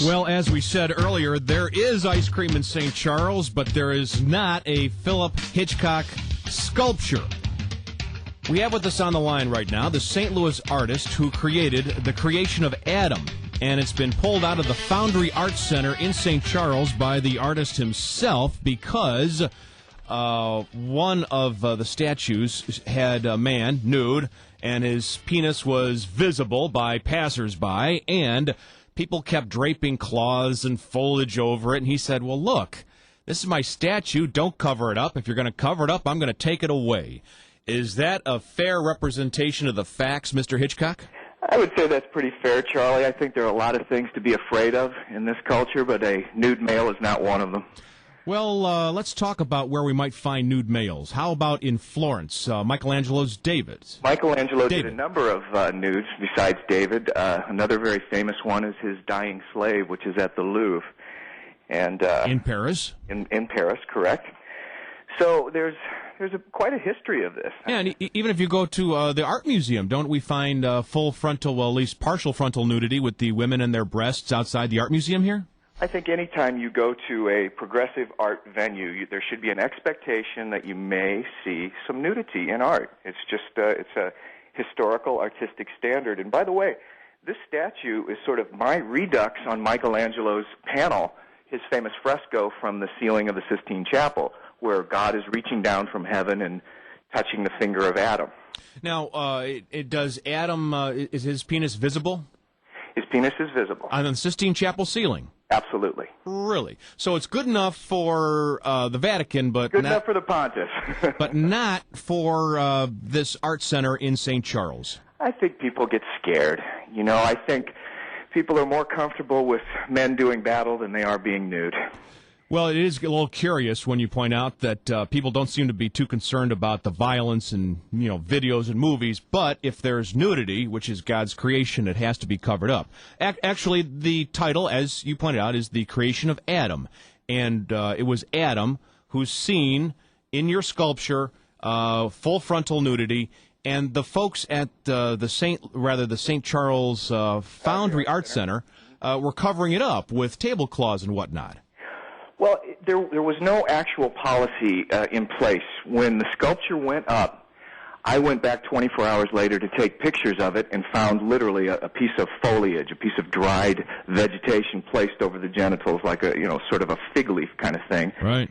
Well, as we said earlier, there is ice cream in St. Charles, but there is not a Philip Hitchcock sculpture. We have with us on the line right now the St. Louis artist who created The Creation of Adam, and it's been pulled out of the Foundry Arts Center in St. Charles by the artist himself because one of the statues had a man nude, and his penis was visible by passersby, and people kept draping cloths and foliage over it, and he said, well, look, this is my statue. Don't cover it up. If you're going to cover it up, I'm going to take it away. Is that a fair representation of the facts, Mr. Hitchcock? I would say that's pretty fair, Charlie. I think there are a lot of things to be afraid of in this culture, but a nude male is not one of them. Well, let's talk about where we might find nude males. How about in Florence, Michelangelo's David? Michelangelo did a number of nudes besides David. Another very famous one is his Dying Slave, which is at the Louvre. And in Paris? In Paris, correct. So there's quite a history of this. Yeah, and even if you go to the art museum, don't we find full frontal, well, at least partial frontal nudity with the women and their breasts outside the art museum here? I think any time you go to a progressive art venue, there should be an expectation that you may see some nudity in art. It's just it's a historical artistic standard. And by the way, this statue is sort of my redux on Michelangelo's panel, his famous fresco from the ceiling of the Sistine Chapel, where God is reaching down from heaven and touching the finger of Adam. Now, does Adam, is his penis visible? His penis is visible. On the Sistine Chapel ceiling? Absolutely. Really? So it's good enough for the Vatican, but good enough for the Pontiff. but not for this art center in St. Charles. I think people get scared. You know, I think people are more comfortable with men doing battle than they are being nude. Well, it is a little curious when you point out that people don't seem to be too concerned about the violence in, videos and movies, but if there's nudity, which is God's creation, it has to be covered up. Actually, the title, as you pointed out, is The Creation of Adam, and it was Adam who's seen in your sculpture full frontal nudity, and the folks at the St. Charles Foundry Arts Center were covering it up with tablecloths and whatnot. Well, there was no actual policy in place. When the sculpture went up, I went back 24 hours later to take pictures of it and found literally a piece of foliage, a piece of dried vegetation placed over the genitals like sort of a fig leaf kind of thing. Right.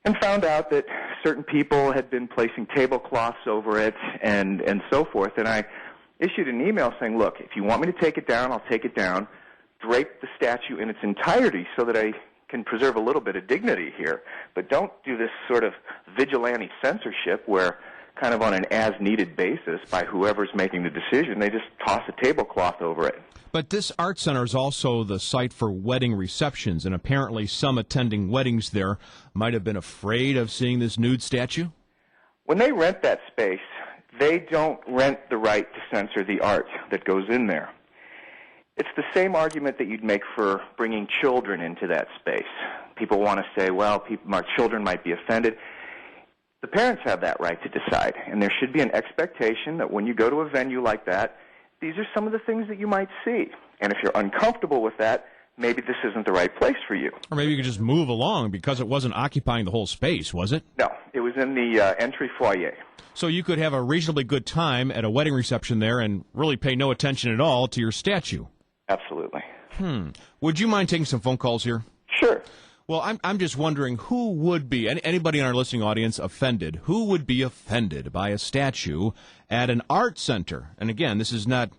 And found out that certain people had been placing tablecloths over it and so forth. And I issued an email saying, look, if you want me to take it down, I'll take it down. Drape the statue in its entirety so that I can preserve a little bit of dignity here, but don't do this sort of vigilante censorship where kind of on an as-needed basis by whoever's making the decision, they just toss a tablecloth over it. But this art center is also the site for wedding receptions, and apparently some attending weddings there might have been afraid of seeing this nude statue? When they rent that space, they don't rent the right to censor the art that goes in there. It's the same argument that you'd make for bringing children into that space. People want to say, well, our children might be offended. The parents have that right to decide, and there should be an expectation that when you go to a venue like that, these are some of the things that you might see. And if you're uncomfortable with that, maybe this isn't the right place for you. Or maybe you could just move along because it wasn't occupying the whole space, was it? No, it was in the entry foyer. So you could have a reasonably good time at a wedding reception there and really pay no attention at all to your statue. Absolutely. Would you mind taking some phone calls here? Sure. Well, I'm just wondering who would be, anybody in our listening audience offended, who would be offended by a statue at an art center? And again, this is not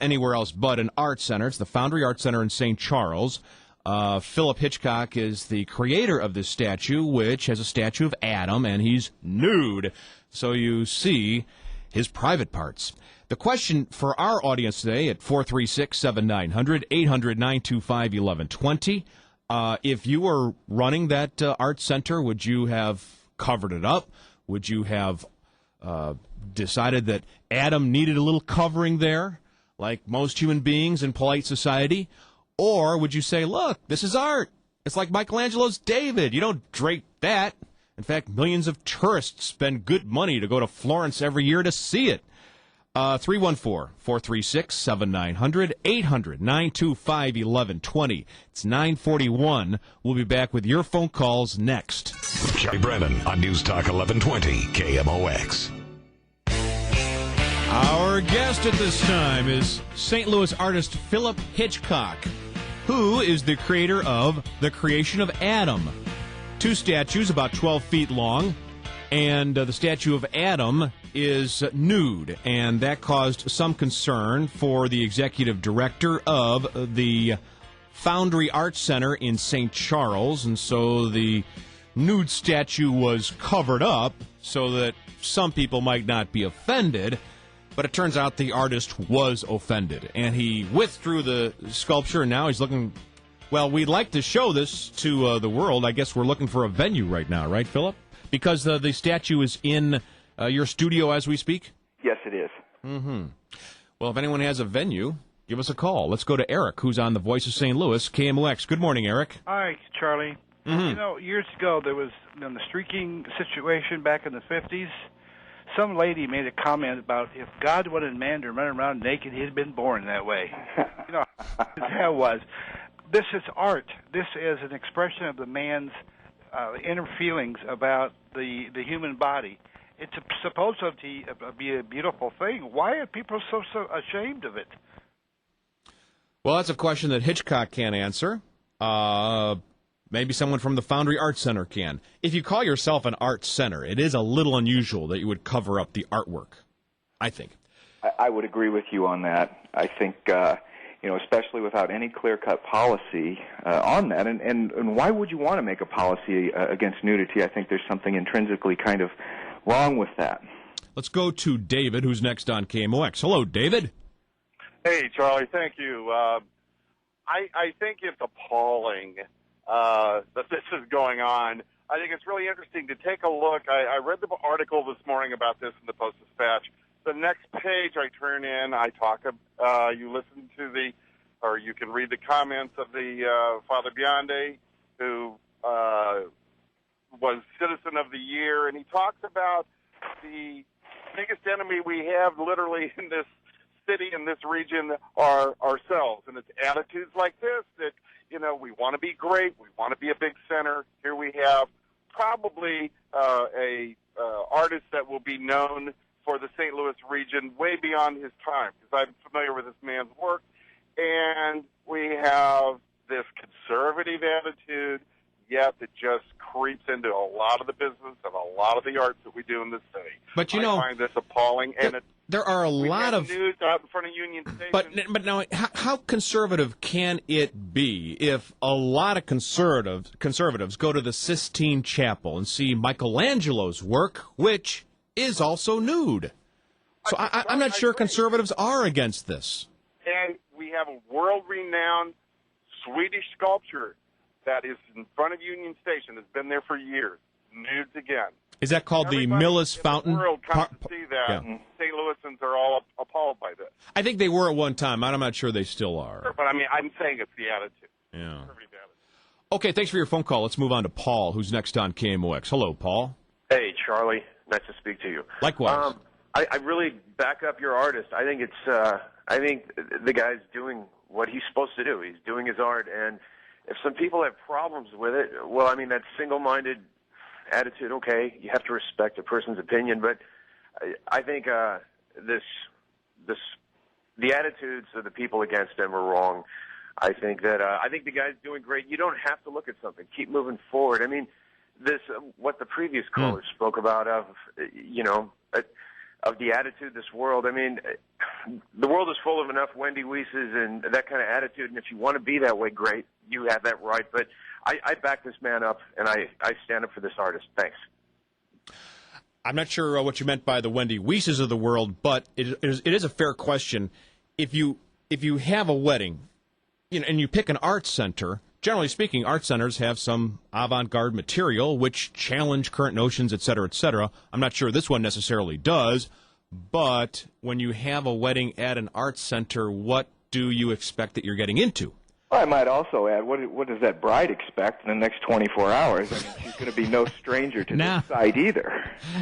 anywhere else but an art center. It's the Foundry Arts Center in St. Charles. Philip Hitchcock is the creator of this statue, which has a statue of Adam, and he's nude. So you see his private parts. The question for our audience today at 436-7900, 800-925-1120, if you were running that art center, would you have covered it up? Would you have decided that Adam needed a little covering there, like most human beings in polite society? Or would you say, look, this is art. It's like Michelangelo's David. You don't drape that. In fact, millions of tourists spend good money to go to Florence every year to see it. 314-436-7900, 800-925-1120. It's 9:41. We'll be back with your phone calls next. Kelly Brennan on News Talk 1120 KMOX. Our guest at this time is St. Louis artist Philip Hitchcock, who is the creator of The Creation of Adam. 2 statues about 12 feet long, and the statue of Adam is nude, and that caused some concern for the executive director of the Foundry Arts Center in St. Charles, and so the nude statue was covered up so that some people might not be offended, but it turns out the artist was offended, and he withdrew the sculpture, and now he's looking, well, we'd like to show this to the world. I guess we're looking for a venue right now, right, Philip? Because the statue is in your studio as we speak? Yes, it is. Mm-hmm. Well, if anyone has a venue, give us a call. Let's go to Eric, who's on the Voice of St. Louis, KMOX. Good morning, Eric. Hi, Charlie. Mm-hmm. You know, years ago there was the streaking situation back in the 50s. Some lady made a comment about if God wanted man to run around naked, he'd been born that way. You know, that was. This is art. This is an expression of the man's inner feelings about the human body. It's supposed to be a beautiful thing. Why are people so ashamed of it? Well, that's a question that Hitchcock can't answer. Maybe someone from the Foundry Arts Center can. If you call yourself an art center, it is a little unusual that you would cover up the artwork, I think. I would agree with you on that. I think, especially without any clear-cut policy on that. And why would you want to make a policy against nudity? I think there's something intrinsically kind of wrong with that. Let's go to David, who's next on KMOX. Hello, David. Hey, Charlie, thank you. I think it's appalling that this is going on. I think it's really interesting to take a look. I read the article this morning about this in the Post-Dispatch. The next page I turn in, you listen to or you can read the comments of the Father Bionde, who was Citizen of the Year, and he talks about the biggest enemy we have literally in this city, in this region, are ourselves. And it's attitudes like this that, we want to be great, we want to be a big center. Here we have probably a artist that will be known for the St. Louis region way beyond his time, because I'm familiar with this man's work. And we have this conservative attitude, yet it just creeps into a lot of the business and a lot of the arts that we do in this city. But I find this appalling, and there are a lot of news out in front of Union Station. But now, how conservative can it be if a lot of conservatives go to the Sistine Chapel and see Michelangelo's work, which is also nude? So I'm not sure conservatives are against this. And we have a world-renowned Swedish sculpture that is in front of Union Station. It's been there for years. Nudes again. Is that called the Millis Fountain? The world comes to see that. Yeah. And St. Louisans are all appalled by this. I think they were at one time. I'm not sure they still are. But I'm saying it's the attitude. Yeah. Okay, thanks for your phone call. Let's move on to Paul, who's next on KMOX. Hello, Paul. Hey, Charlie. Nice to speak to you. Likewise. I really back up your artist. I think I think the guy's doing what he's supposed to do. He's doing his art, and if some people have problems with it, well, that single-minded attitude, okay, you have to respect a person's opinion, but I think the attitudes of the people against him are wrong. I think the guy's doing great. You don't have to look at something. Keep moving forward. This what the previous caller spoke about of the attitude of this world. The world is full of enough Wendy Weisses and that kind of attitude, and if you want to be that way, great, you have that right. But I back this man up, and I stand up for this artist. Thanks. I'm not sure what you meant by the Wendy Weisses of the world, but it is a fair question. If you have a wedding, and you pick an art center, generally speaking, art centers have some avant-garde material which challenge current notions, et cetera, et cetera. I'm not sure this one necessarily does, but when you have a wedding at an art center, what do you expect that you're getting into? Well, I might also add, what does that bride expect in the next 24 hours? She's going to be no stranger to this site either.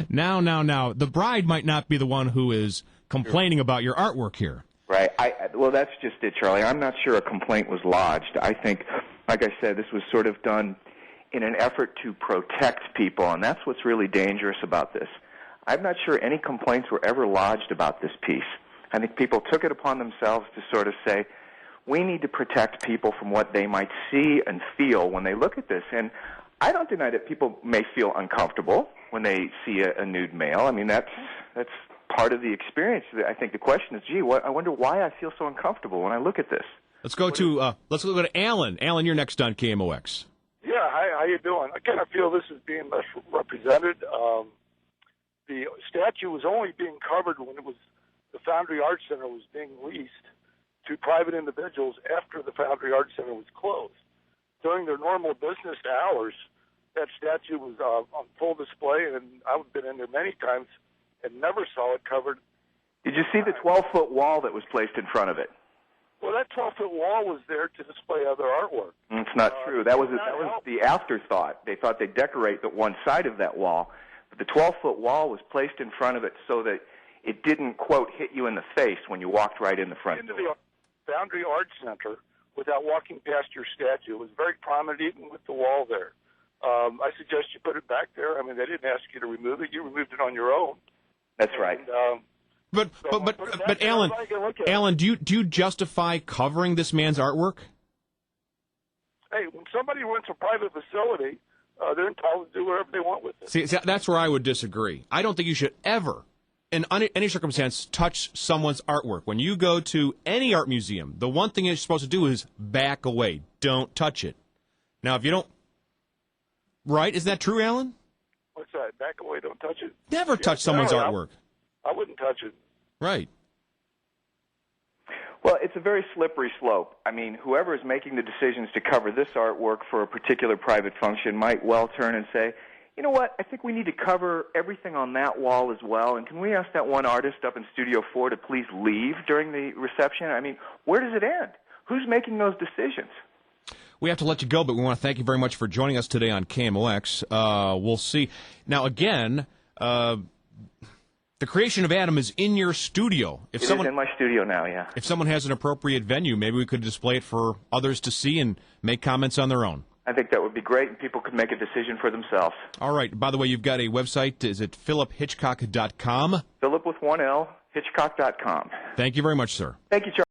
Now. The bride might not be the one who is complaining about your artwork here. Right. Well, that's just it, Charlie. I'm not sure a complaint was lodged. I think, like I said, this was sort of done in an effort to protect people, and that's what's really dangerous about this. I'm not sure any complaints were ever lodged about this piece. I think people took it upon themselves to sort of say, we need to protect people from what they might see and feel when they look at this. And I don't deny that people may feel uncomfortable when they see a nude male. I mean, that's part of the experience. I think the question is, I wonder why I feel so uncomfortable when I look at this. Let's go to Alan. Alan, you're next on KMOX. Yeah, hi, how you doing? I kind of feel this is being misrepresented. The statue was only being covered when the Foundry Arts Center was being leased to private individuals after the Foundry Arts Center was closed. During their normal business hours, that statue was on full display, and I've been in there many times and never saw it covered. Did you see the 12-foot wall that was placed in front of it? Well, that 12-foot wall was there to display other artwork. It's not true. That was the afterthought. They thought they'd decorate the one side of that wall, but the 12-foot wall was placed in front of it so that it didn't, quote, hit you in the face when you walked right in the front door. Into the Foundry Arts Center without walking past your statue. It was very prominent even with the wall there. I suggest you put it back there. I mean, they didn't ask you to remove it. You removed it on your own. That's right. But Alan, do you justify covering this man's artwork? Hey, when somebody rents a private facility, they're entitled to do whatever they want with it. See, that's where I would disagree. I don't think you should ever, in any circumstance, touch someone's artwork. When you go to any art museum, the one thing you're supposed to do is back away. Don't touch it. Now, if you don't... Right? Isn't that true, Alan? What's that? Back away, don't touch it? Never touch someone's artwork. I wouldn't touch it. Right. Well, it's a very slippery slope. I mean, whoever is making the decisions to cover this artwork for a particular private function might well turn and say, you know what, I think we need to cover everything on that wall as well, and can we ask that one artist up in Studio 4 to please leave during the reception? I mean, where does it end? Who's making those decisions? We have to let you go, but we want to thank you very much for joining us today on KMOX. We'll see. Now, again, the creation of Adam is in your studio. It is in my studio now, yeah. If someone has an appropriate venue, maybe we could display it for others to see and make comments on their own. I think that would be great, and people could make a decision for themselves. All right. By the way, you've got a website. Is it philiphitchcock.com? Philip with one L, Hitchcock.com. Thank you very much, sir. Thank you, Charlie.